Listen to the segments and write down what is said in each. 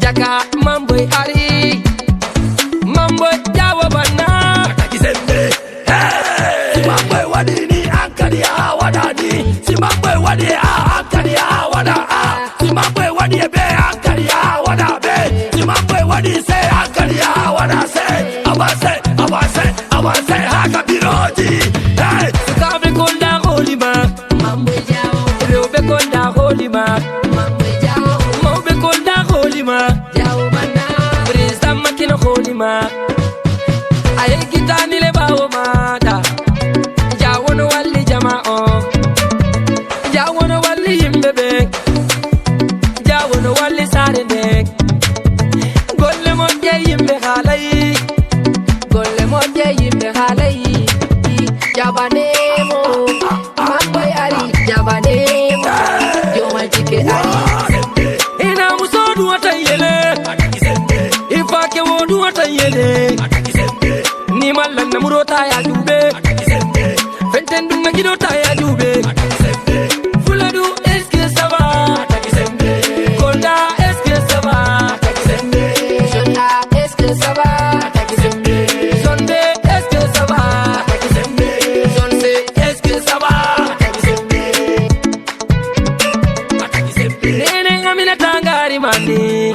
Jaka mamboy ari mamboy jawa bana Atakizembe Simamboy wadini ankaria wadani Simamboy wadi ankaria wada Simamboy wadi be ankaria wada be Simamboy wadi se ankaria wada se Awase haka biroti Sukabe konda holima mamboy jawo Rewbe konda holima mamboy jawo Mawbe konda holima jawo bana Brisa makina holima Aye kitani le bawo mata Jawono walli jama'o Jawono walli yimbebe Jawono walli sarende Golle moje yimbe halayi Golle moje yimbe halayi Jabanemo Mamboy ari Jabanemo Joma jike ari Ina musodu watayele Ifake wodu watayele Ni mallan na murota ya jube Fenten dunga gidota ya jube Fuladu eske sava Kolda eske sava Shonda eske sava Sonde eske sava Sonse eske sava Nene amina tangari mandi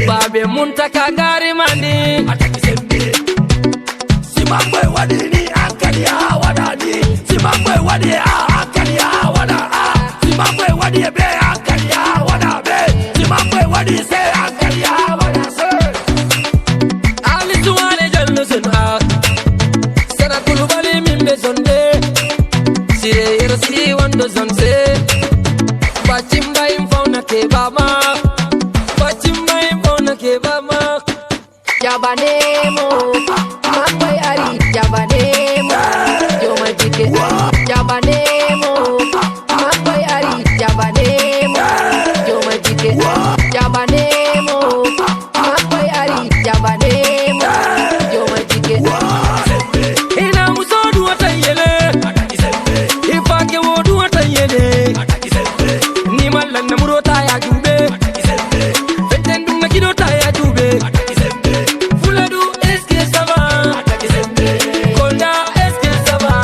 Babe muntaka gari mandi Simamboy wadini ankaria wadani Simamboy wadi ankaria wada Simamboy wadi be ankaria wada be Simamboy wadi se ankaria wada se Ali suwale jallu sunha Sana kulubali mimbe zonde Sire yersi wando zonse Bachimba imfauna ke bama Bachimba imfauna ke bama Jabanemo Mamboy ari Jabanemo Joma jike ari Jabanemo Mamboy ari Jabanemo Joma jike ari Jabanemo Mamboy ari Jabanemo Joma jike ari Ina musodu watayele Ifake wodu watayele Ni mallan na murota ya jube Fenten dunga gidota ya jube Fuladu eske sava Kolda eske sava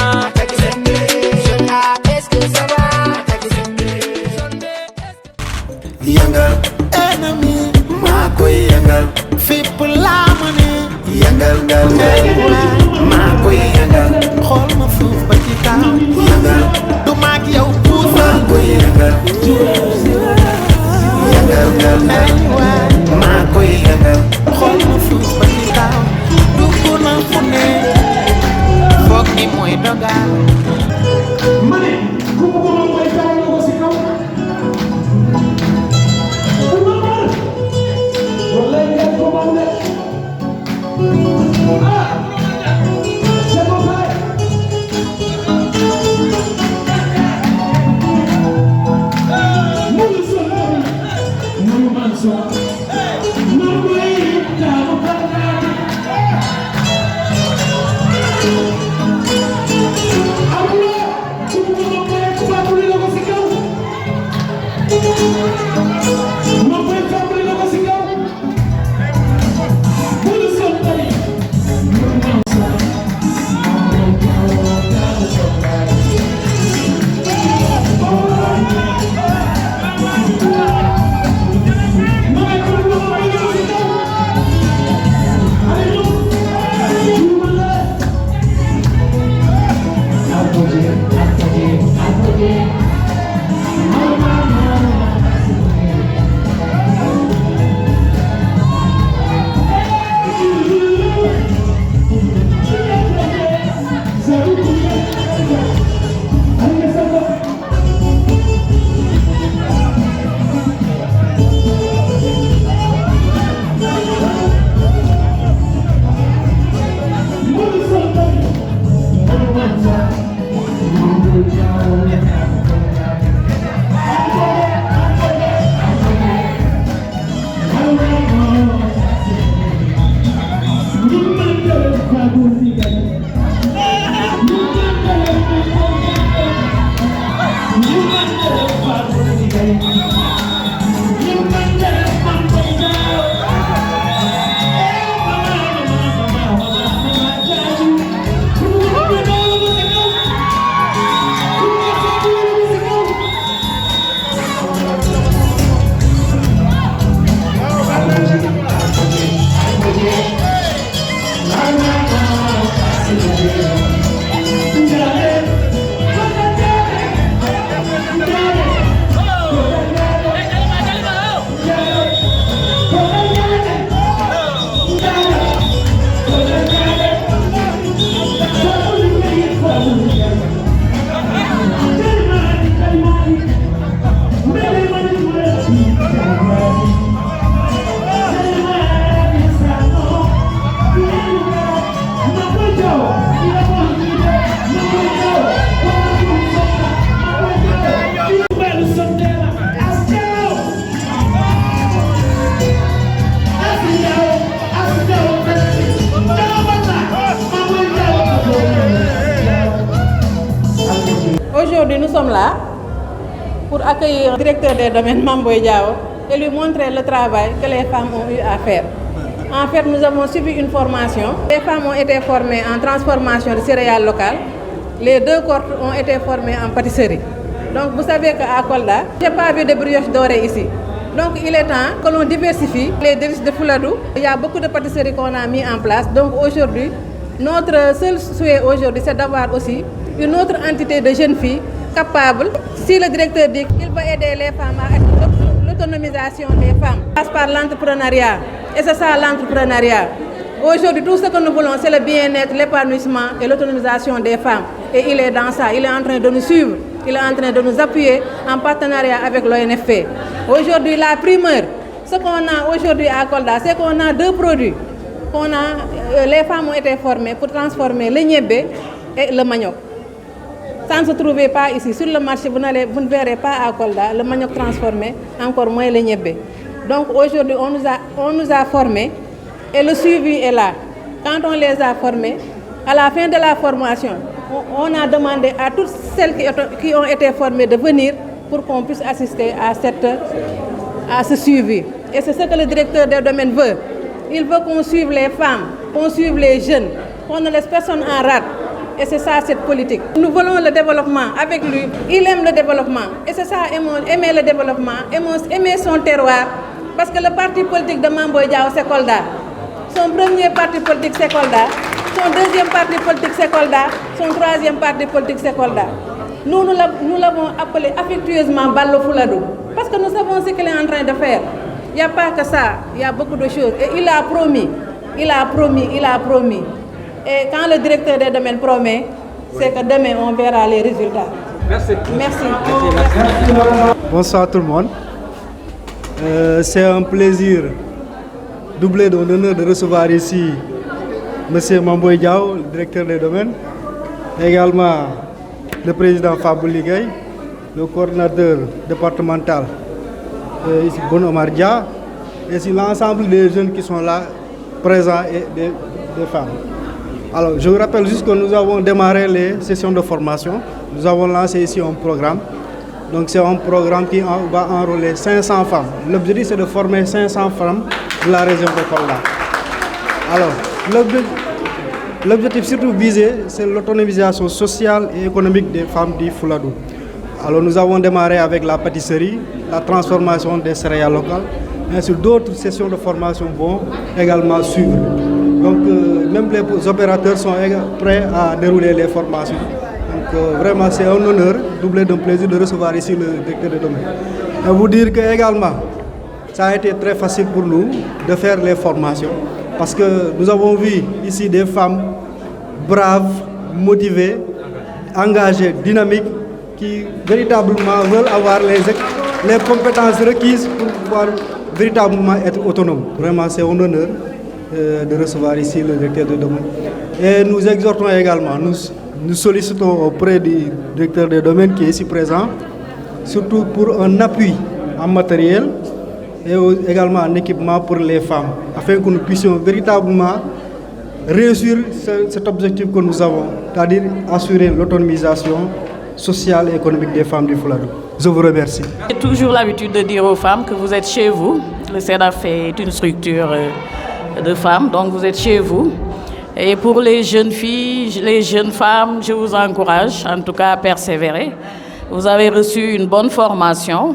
Shonda eske sava Sonde eske Yangal enemy makoy yangal fip la money yangal gal makoy yangal xol ma fuuf ba ci kaw yangal du mag yow puus makoy yangal yangal gal makoy yangal xol ma fuuf ba ci kaw du ko na fu ne fokk ni moy dogal Mane, ku ko mo moy taw ko ci kaw. Wallahi ngeen ko moom de. C'est bon frère. Nous sommes nous manso. Nous voyons la bataille. là pour accueillir le directeur des domaines Mame Boye Diao et lui montrer le travail que les femmes ont eu à faire. En fait, nous avons suivi une formation. Les femmes ont été formées en transformation de céréales locales. Les 2 cohortes ont été formées en pâtisserie. Donc vous savez qu'à Kolda, je n'ai pas vu de brioche dorée ici. Donc il est temps que l'on diversifie les délices de Fouladou. Il y a beaucoup de pâtisseries qu'on a mis en place. Donc aujourd'hui, notre seul souhait aujourd'hui, c'est d'avoir aussi une autre entité de jeunes filles capables. Si le directeur dit qu'il va aider les femmes à l'autonomisation des femmes, passe par l'entrepreneuriat. Et c'est ça l'entrepreneuriat. Aujourd'hui, tout ce que nous voulons, c'est le bien-être, l'épanouissement et l'autonomisation des femmes. Et il est dans ça. Il est en train de nous suivre. Il est en train de nous appuyer en partenariat avec l'ONFP. Aujourd'hui, la primeur, ce qu'on a aujourd'hui à Kolda, c'est qu'on a 2 produits. Les femmes ont été formées pour transformer le niébé et le manioc. Ça ne se trouvait pas ici. Sur le marché, vous ne verrez pas à Kolda le manioc transformé, encore moins le niébé. Donc aujourd'hui, on nous a formés et le suivi est là. Quand on les a formés, à la fin de la formation, on a demandé à toutes celles qui ont été formées de venir pour qu'on puisse assister à ce suivi. Et c'est ce que le directeur des domaines veut. Il veut qu'on suive les femmes, qu'on suive les jeunes, qu'on ne laisse personne en rade. Et c'est ça cette politique. Nous voulons le développement avec lui. Il aime le développement. Et c'est ça, aimer le développement, aimer son terroir. Parce que le parti politique de Mame Boye Diao, c'est Kolda. Son premier parti politique, c'est Kolda. Son deuxième parti politique, c'est Kolda. Son troisième parti politique, c'est Kolda. Nous l'avons appelé affectueusement Ballo Fouladou. Parce que nous savons ce qu'il est en train de faire. Il n'y a pas que ça, il y a beaucoup de choses. Et il a promis. Et quand le directeur des domaines promet, c'est que demain on verra les résultats. Merci. Bonsoir tout le monde. C'est un plaisir doublé d'honneur de recevoir ici M. Mame Boye Diao, le directeur des domaines, également le président Fabou Ligay, le coordinateur départemental ici, Bon Omar Dia, et aussi l'ensemble des jeunes qui sont là, présents et des femmes. Alors, je vous rappelle juste que nous avons démarré les sessions de formation. Nous avons lancé ici un programme. Donc, c'est un programme qui va enrôler 500 femmes. L'objectif, c'est de former 500 femmes de la région de Kolda. Alors, l'objectif surtout visé, c'est l'autonomisation sociale et économique des femmes du Fouladou. Alors, nous avons démarré avec la pâtisserie, la transformation des céréales locales, ainsi d'autres sessions de formation vont également suivre. Donc, même les opérateurs sont prêts à dérouler les formations. Donc, vraiment, c'est un honneur, doublé d'un plaisir de recevoir ici le directeur de domaine. Et vous dire que également, ça a été très facile pour nous de faire les formations parce que nous avons vu ici des femmes braves, motivées, engagées, dynamiques, qui véritablement veulent avoir les compétences requises pour pouvoir véritablement être autonomes. Vraiment, c'est un honneur de recevoir ici le directeur de domaine. Et nous exhortons également, nous sollicitons auprès du directeur des domaines qui est ici présent, surtout pour un appui en matériel et également en équipement pour les femmes, afin que nous puissions véritablement réussir cet objectif que nous avons, c'est-à-dire assurer l'autonomisation sociale et économique des femmes du Fouladou. Je vous remercie. J'ai toujours l'habitude de dire aux femmes que vous êtes chez vous. Le CEDAF est une structure de femmes, donc vous êtes chez vous. Et pour les jeunes filles, les jeunes femmes, je vous encourage en tout cas à persévérer. Vous avez reçu une bonne formation.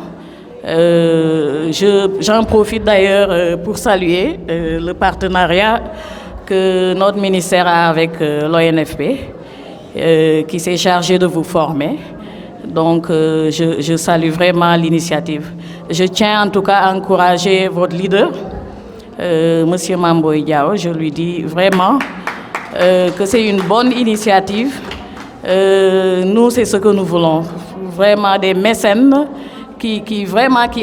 J'en profite d'ailleurs pour saluer le partenariat que notre ministère a avec l'ONFP, qui s'est chargé de vous former. Donc, je salue vraiment l'initiative. Je tiens en tout cas à encourager votre leader, Monsieur Mame Boye Diao. Je lui dis vraiment que c'est une bonne initiative. Nous, c'est ce que nous voulons. Vraiment des mécènes qui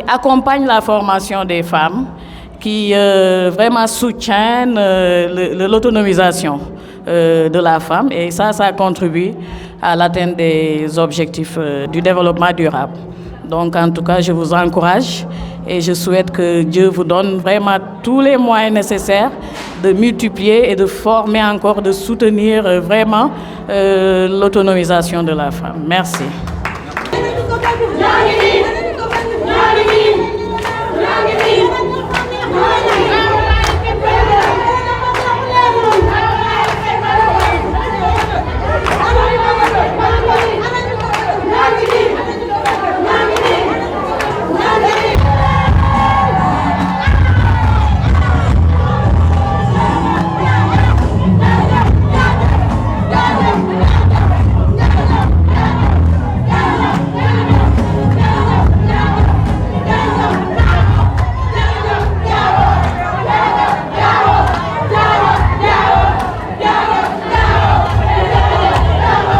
accompagnent la formation des femmes, qui vraiment soutiennent l'autonomisation de la femme. Et ça contribue à l'atteinte des objectifs du développement durable. Donc, en tout cas, je vous encourage et je souhaite que Dieu vous donne vraiment tous les moyens nécessaires de multiplier et de former encore, de soutenir vraiment l'autonomisation de la femme. Merci.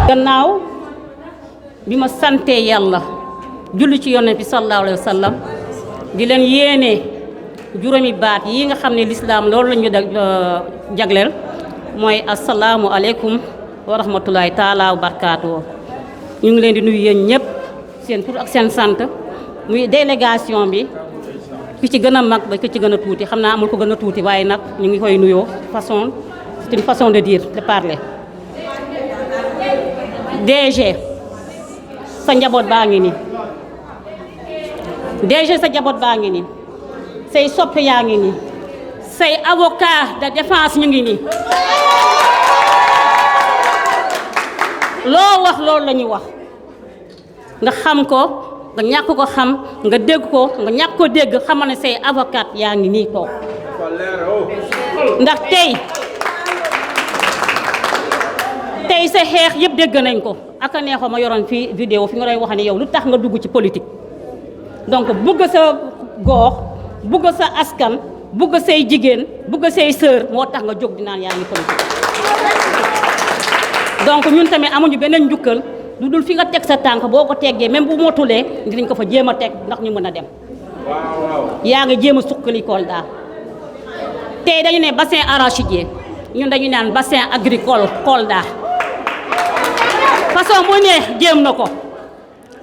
gannaaw bi ma sante yàlla julli ci yonent bi sallallahu alayhi wa sallam di leen yéene juróomi baat yi nga xam ne lislaam loolu la ñu jagleel mooy asalaamu aleykum wa rahmatulahi taala wa barakaatu. ñu ngi leen di nuyu yéen ñëpp seen tur ak seen sant muy délégation bi ki ci gën a mag ba ki ci gën a tuuti xam naa amul ko gën a tuuti waaye nag ñu ngi koy nuyoo façon c'est une façon de dire de parler. DG sa njaboot baa ngi nii DG sa njaboot baa ngi nii say soppe yaa ngi nii say avocat de défense ñu ngi nii loo wax loolu la ñuy wax nga xam ko nga ñàkk ko xam nga dégg ko nga ñàkk ko dégg xamal ne say avocat yaa ngi nii toog ndax tey sa xeex yëpp dégg nañ ko ak a neexoo ma yoroon fii vidéo fi nga doon wax ne yow lu tax nga dugg ci politique donc bugg sa gox bugg sa askan bugg say jigéen bugg say sœur moo tax nga jóg di naan yaa ngi politique donc ñun tamit amuñu beneen njukkal lu dul fi nga teg sa tànk boo ko teggee même bu motulee dinañ ko fa jéem a teg ndax ñu mën a dem yaa ngi jéem a suqali Kolda tey dañu ne bassin arachidier ñun dañu naan bassin agricole Kolda façon bu ne jéem na ko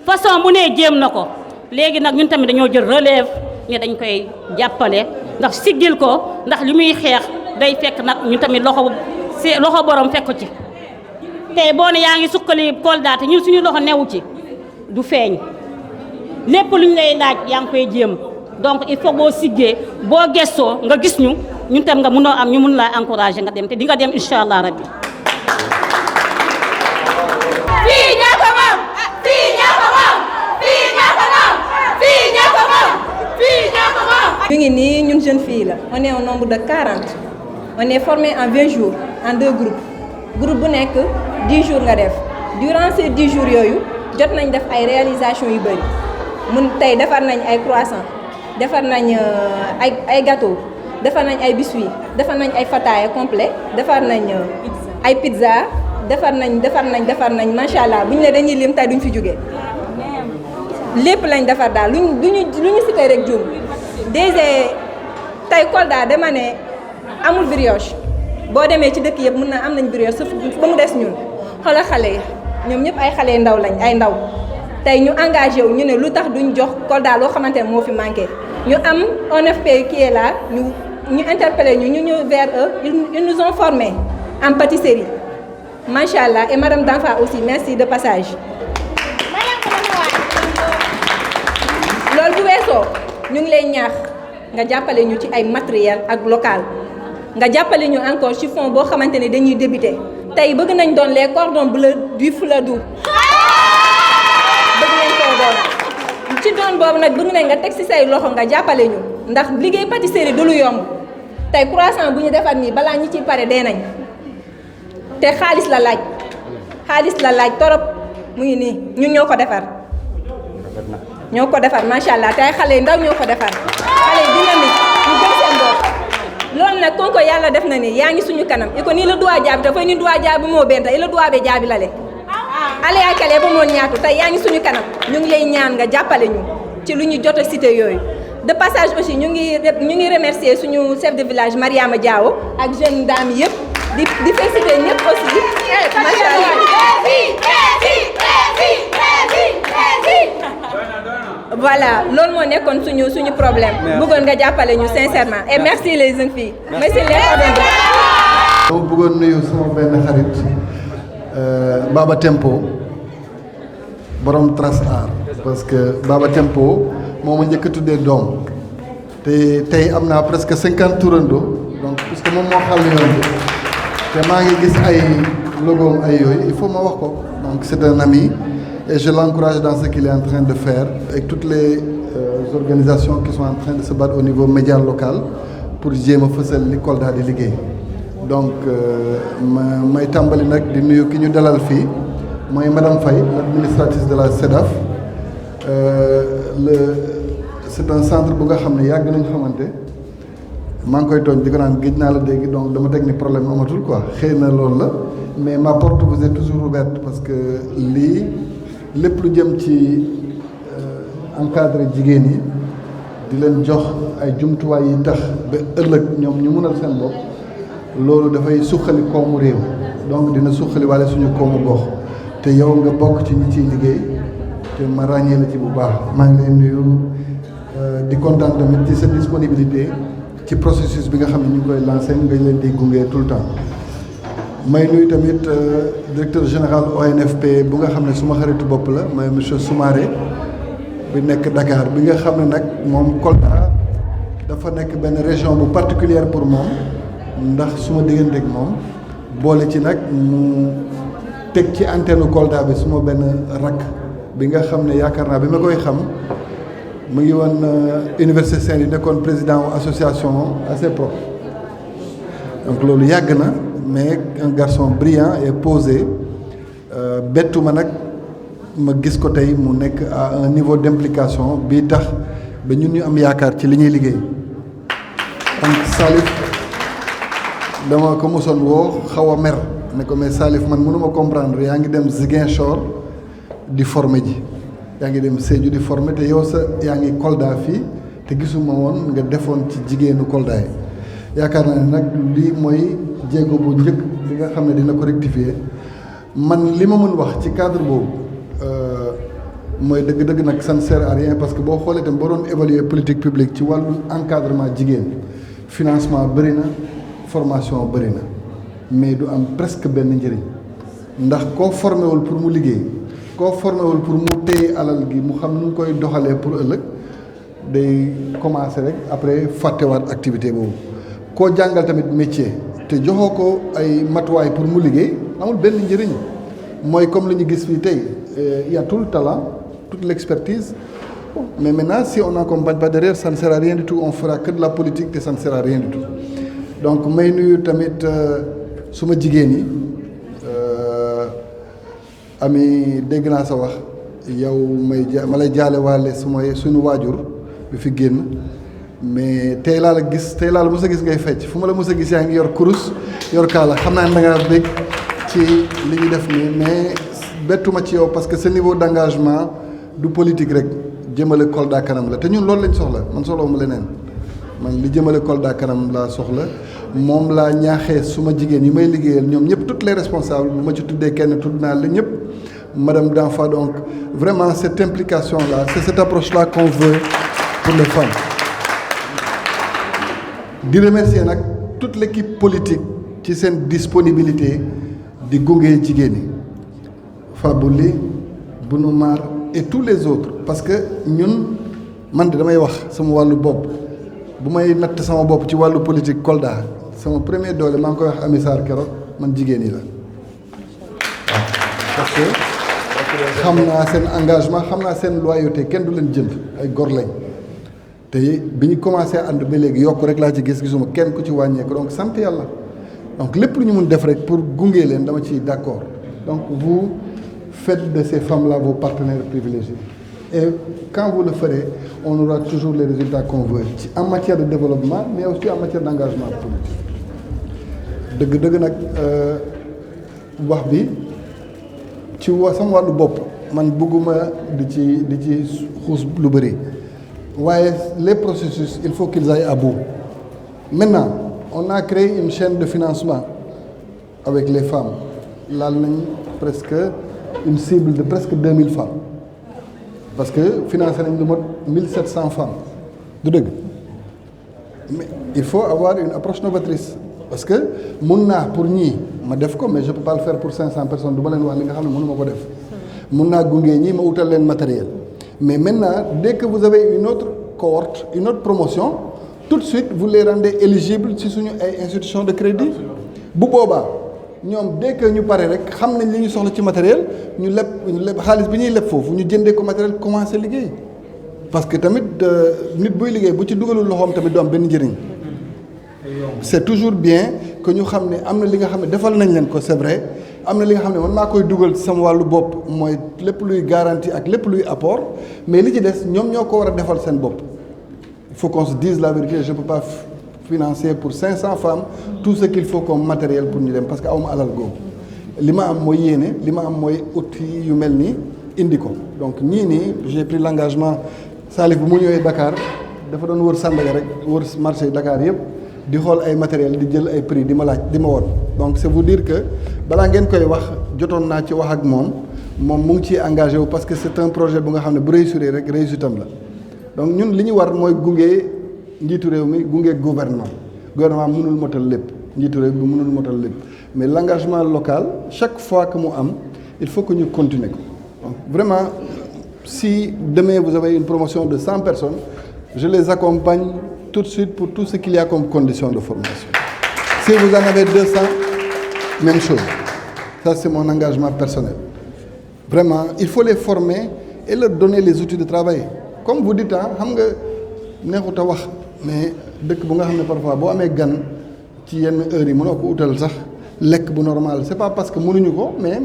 façon bu ne jéem na ko léegi nag ñun tamit dañoo jël relève ne dañ koy jàppale ndax siggil ko ndax li muy xeex day fekk nag ñun tamit loxo borom fekk ci tey boo ne yaa ngi suqali Kolda te ñun suñu loxo newu ci du feeñ lépp lu ñu lay laaj yaa ngi koy jéem donc il faut boo siggee boo gestoo nga gis ñu ñun tam nga mënoo am ñu mun laa encourager nga dem te di nga dem incha allah rabbi. ñu ngi nii ñun jeune fille la on est au nombre de 40 on est formé en 20 jours en 2 groupes groupe bu nekk 10 jours nga def durant ces 10 jours yooyu jot nañ def ay réalisation yu bëri mun tey defar nañ ay croissant defar nañ ay gâteau defar nañ ay biscuits defar nañ ay fataaya complet defar nañ ay pizza defar nañ macha allah bu ñu ne dañuy lim tey duñ fi jógee lépp lañ defar daal lu ñu cité rek juum déjà tey Kolda dama ne amul brioche boo demee ci dëkk yëpp mën na am nañ brioche sauf ba mu des ñun xoolal xale yi ñoom ñëpp ay xale ndaw lañ ay ndaw tey ñu engagé wu ñu ne lu tax duñ jox Kolda loo xamante ne moo fi manqué ñu am ONFP qui est là ñu interpellé ñu ñëw vers eux ils nous ont formés en pâtisserie macha allah et madame Danfa aussi merci de passage. loolu bu weesoo ñu ngi lay ñaax nga jàppale ñu ci ay matériel ak local nga jàppale ñu encore ci fond boo xamante ne dañuy débuter tey bëgg nañ doon les cordons bleus du Fouladou bëgg nañ koo doon ci doon boobu nag bëgg nañ nga teg ci say loxo nga jàppale ñu ndax liggéey pâtisserie du lu yomb tey croissant bu ñu defar nii balaa ñi ciy pare dee nañ te xaalis la laaj torop mu ngi nii ñun ñoo ko defar macha allah te ay xale yu ndaw ñoo ko defar xale yu dynamique ñu gëm seen bopp loolu nag kon ko yàlla def na ni yaa ngi suñu kanam i ko nii la duwaa jaabi dafay ni duwaa jaabi moo benta i la duwaa be jaabi la le ale akale ba moo ñaatu tey yaa ngi suñu kanam ñu ngi lay ñaan nga jàppale ñu ci lu ñu jot a cité yooyu de passage aussi ñu ngi remercier suñu chef de village Mariama Diawo ak jeune dame yëpp di féliciter ñëpp aussi macha allah voilà loolu moo nekkoon suñu problème bëggoon nga jàppale ñu sincèrement et merci les jeunes filles merci les ordres. dama bëggoon nuyu sama benn xarit Baba Tempo borom Trace Art parce que Baba Tempo moo ma njëkk a tuddee doom te tey am naa presque 50 turando donc puisque moom moo xàll yoon bi te maa ngi gis ay logoom ay yooyu il faut ma wax ko donc c'est un ami et je l'encourage dans ce qu'il est en train de faire avec toutes les organisations qui sont en train de se battre au niveau média local pour jéem a fësal li Kolda di liggéey donc may tàmbali nag di nuyu ki ñu dalal fii mooy madame Faye l'administratrice de la CEDAF c'est un centre bu nga xam ne yàgg nañu xamante maa ngi koy tooñ di ko naan géej naa la dégg donc dama teg ni problème amatul quoi xëy na loolu la mais ma porte vous est toujours ouverte parce que lii lépp lu jëm ci encadrer jigéen yi di leen jox ay jumtuwaay yi tax ba ëllëg ñoom ñu mënal seen bopp loolu dafay suqali koomu réew donc dina suqali walla suñu koomu gox te yow nga bokk ci ñi ciy liggéey te ma ràññee la ci bu baax maa ngi lay nuyu di kontaan tamit ci sa disponibilité ci processus bi nga xam ne ñu ngi koy lancé nga leen di gunge tout le temps may nuyu tamit directeur général ONFP bu nga xam ne suma xaritu bopp la may monsieur Soumaré bi nekk Dakar bi nga xam ne nag moom Kolda dafa nekk benn région bu particulière pour moom ndax suma diggante ak moom boole ci nag mu teg ci antenne Kolda bi suma benn rakk bi nga xam ne yaakaar naa bi ma koy xam mu ngi woon Université Saint-Louis nekkoon président association assez propre donc loolu yàgg na mais un garçon brillant et posé bettu ma nag ma gis ko tey mu nekk à un niveau d'implication bii tax ba ñun ñu am yaakaar ci li ñuy liggéey donc Salif dama ko mosoon woo xaw a mer ne ko mais Salif man mënuma comprendre yaa ngi dem Ziguinchor di former ji yaa ngi dem Sédhiou di former te yow sa yaa ngi Kolda fii te gisuma woon nga defoon ci jigéenu Kolda yi yaakaar naa ne nag lii mooy jéego bu njëkk bi nga xam ne dina ko rectifier man li ma mën wax ci cadre boobu mooy dëgg-dëgg nag ça ne sert à rien parce que boo xoolee tam boo doon évaluer politique publique ci wàllu encadrement jigéen financement bëri na formation bëri na mais du am presque benn njëriñ ndax koo formé wul pour mu liggéey koo formé wul pour mu téye alal gi mu xam nu ngi koy doxalee pour ëllëg day commencer rek après fàttewaat activité boobu koo jàngal tamit métier te joxoo ko ay matuwaay pour mu liggéey amul benn njëriñ mooy comme li ñu gis fii tey il y a tout le talent toute l'expertise mais maintenant si on n'accompagne pas derrière ça ne sert à rien du tout on fera que de la politique te ça ne sert à rien du tout donc may nuyu tamit suma jigéen yi ami dégg naa sa wax yow ma lay jaale waale suñu waajur bi fi génn mais tey laa la mës a gis ngay fecc fu ma la mës a gis yaa ngi yor kurus yor kaala xam naa ne da ngaa bëgg ci li ñu def nii mais bettuma ci yow parce que ce niveau d'engagement du politique rek jëmale Kolda kanam la te ñun loolu lañ soxla man soxlawuma leneen man li jëmale Kolda kanam laa soxla moom laa ñaaxee suma jigéen yi may liggéeyal ñoom ñëpp toutes les responsables bu ma ci tuddee kenn tudd naa la ñëpp madame Danfa donc vraiment cette implication là c'est cette approche là qu'on veut pour les femmes di remercier nag toute l'équipe politique ci seen disponibilité di gunge jigéen yi Fabouli Bounoumar et tous les autres parce que ñun man de damay wax sama wàllu bopp bu may natt sama bopp ci wàllu politique Kolda sama premier doole maa ngi koy wax Amissar keroog man jigéen yi la waaw parce que xam naa seen engagement xam naa seen loyauté kenn du leen jënd ay gor lañ te bi ñu commencé ànd ba léegi yokk rek laa ci gisuma kenn ku ci wàññeeku donc sant yàlla donc lépp lu ñu mun def rek pour gunge leen dama ciy d'accord donc vous faites de ces femmes-là vos partenaires privilégiés et quand vous le ferez on aura toujours les résultats qu'on veut en matière de développement mais aussi en matière d'engagement politique dëgg nag wax bi ci sama wàllu bopp man bëgguma di ci xuus lu bëri waaye les processus il faut qu'ils aillent à bout maintenant on a créé une chaîne de financement avec les femmes laal nañ presque une cible de presque 2000 femmes parce que financé nañ lu mot 1700 femmes du dëgg mais il faut avoir une approche novatrice parce que mun naa pour ñii ma def ko mais je peux pas le faire pour 500 personnes du ma leen wax li nga xam ne mënu ma ko def mun naa gunge ñii ma utal leen matériel mais maintenant dès que vous avez une autre cohorte, une autre promotion, tout de suite vous les rendez éligibles ci suñu ay institutions de crédit. bu boobaa ñoom dès que ñu pare rek xam nañ li ñu soxla ci matériel ñu leb xaalis bi ñuy leb foofu ñu jëndee ko matériel commencé liggéey parce que tamit nit buy liggéey bu ci dugalul loxoom tamit du am benn njëriñ. c'est toujours bien que ñu xam ne am na li nga xam ne defal nañ leen ko c'est vrai am na li nga xam ne man maa koy dugal ci sama wàllu bopp mooy lépp luy garantie ak lépp luy apport mais li ci des ñoom ñoo ko war a defal seen bopp. Il faut qu'on se dise la vérité, je ne peux pas financer pour 500 femmes tout ce qu'il faut comme matériel pour ñu dem parce que awma alal googu li ma am mooy yéene li ma am mooy outils yu mel nii indi ko donc ñii nii j'ai pris l'engagement Salif bu mu ñëwee Dakar dafa doon wër Sandaga rek wër marché Dakar yëpp di xool ay matériel di jël ay prix di ma laaj di ma woon donc c'est vous dire que balaa ngeen koy wax jotoon naa ci wax ak moom mu ngi ciy engagé wu parce que c'est un projet bu nga xam ne bu réussir rek réussitam la donc ñun li ñu war mooy gunge njiitu réew mi gunge gouvernement mënul motal lépp njiitu réew mi mënul motal lépp mais l'engagement local chaque fois que mu am il faut que ñu continuer ko donc vraiment si demain vous avez une promotion de 100 personnes je les accompagne tout de suite pour tout ce qu'il y a comme condition de formation si vous en avez 200 même chose ça c'est mon engagement personnel vraiment il faut les former et leur donner les outils de travail comme vous dites xam nga neexut a wax mais dëkk bu nga xam ne parfois boo amee gan ci yenn heures yi mënoo ko utal sax lekk bu normal c'est pas parce que mënuñu ko mais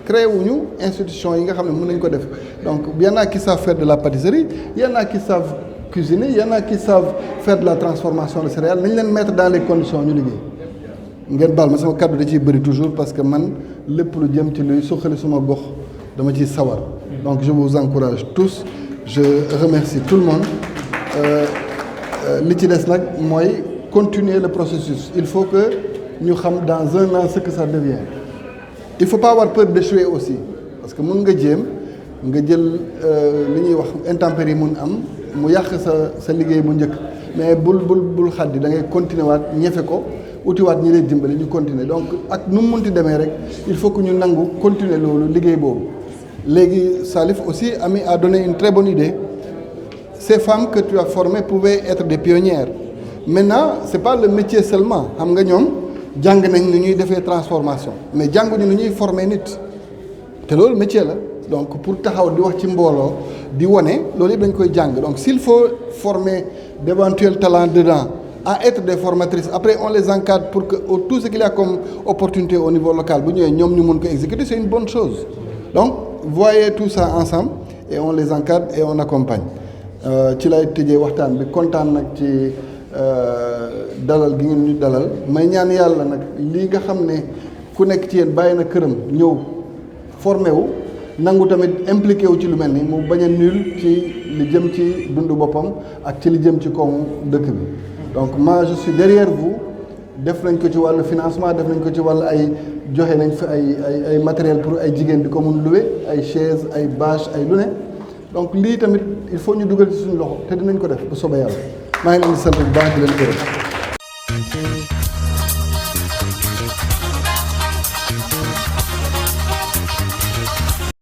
créé wuñu institution yi nga xam ne mën nañ ko def donc y en a qui savent faire de la pâtisserie y en a qui savent cuisiner y en a qui savent faire de la transformation de céréales nañ leen mettre dans les conditions ñu liggéey ngeen baal ma sama kàddu da ciy bëri toujours parce que man lépp lu jëm ci luy suqali suma gox dama ciy sawar donc je vous encourage tous je remercie tout le monde li ci des nag mooy continuer le processus il faut que ñu xam dans un an ce que ça devient il faut pas avoir peur d'échouer aussi parce que mun nga jéem nga jël li ñuy wax intempérie mun am mu yàq sa liggéey bu njëkk mais bul xaddi da ngay continuer waat ñefe ko utiwaat ñi lay dimbali ñu continuer donc ak nu mu munti demee rek il faut que ñu nangu continuer loolu liggéey boobu léegi Salif aussi a donné une très bonne idée ces femmes que tu as formées pouvaient être des pionnières maintenant c'est pas le métier seulement xam nga ñoom jàng nañ nu ñuy defee transformation mais jànguñu nu ñuy former nit te loolu métier la donc pour taxaw di wax ci mbooloo di wane loolu yëpp dañ koy jàng donc s'il faut former d'éventuels talents dedans à être des formatrices après on les encadre pour que tout ce qu'il y a comme opportunité au niveau local bu ñëwee ñoom ñu mun ko exécuter c'est une bonne chose donc voyez tout ça ensemble et on les encadre et on accompagne ci lay tëjee waxtaan bi kontaan nag ci dalal gi ngeen ñu dalal may ñaan yàlla nag lii nga xam ne ku nekk ci yéen bàyyi na këram ñëw formé wu nangu tamit impliqué wu ci lu mel ni mu bañ a nul ci li jëm ci dundu boppam ak ci li jëm ci koomu dëkk bi donc moi je suis derrière vous def nañ ko ci wàllu financement def nañ ko ci wàllu ay joxe nañ fi ay matériel pour ay jigéen di ko mun louer ay chaise ay bâche ay lu ne donc lii tamit il faut ñu dugal ci suñu loxo te dinañ ko def bu soobee yàlla maa ngi leen di sant bu baax di leen gërëm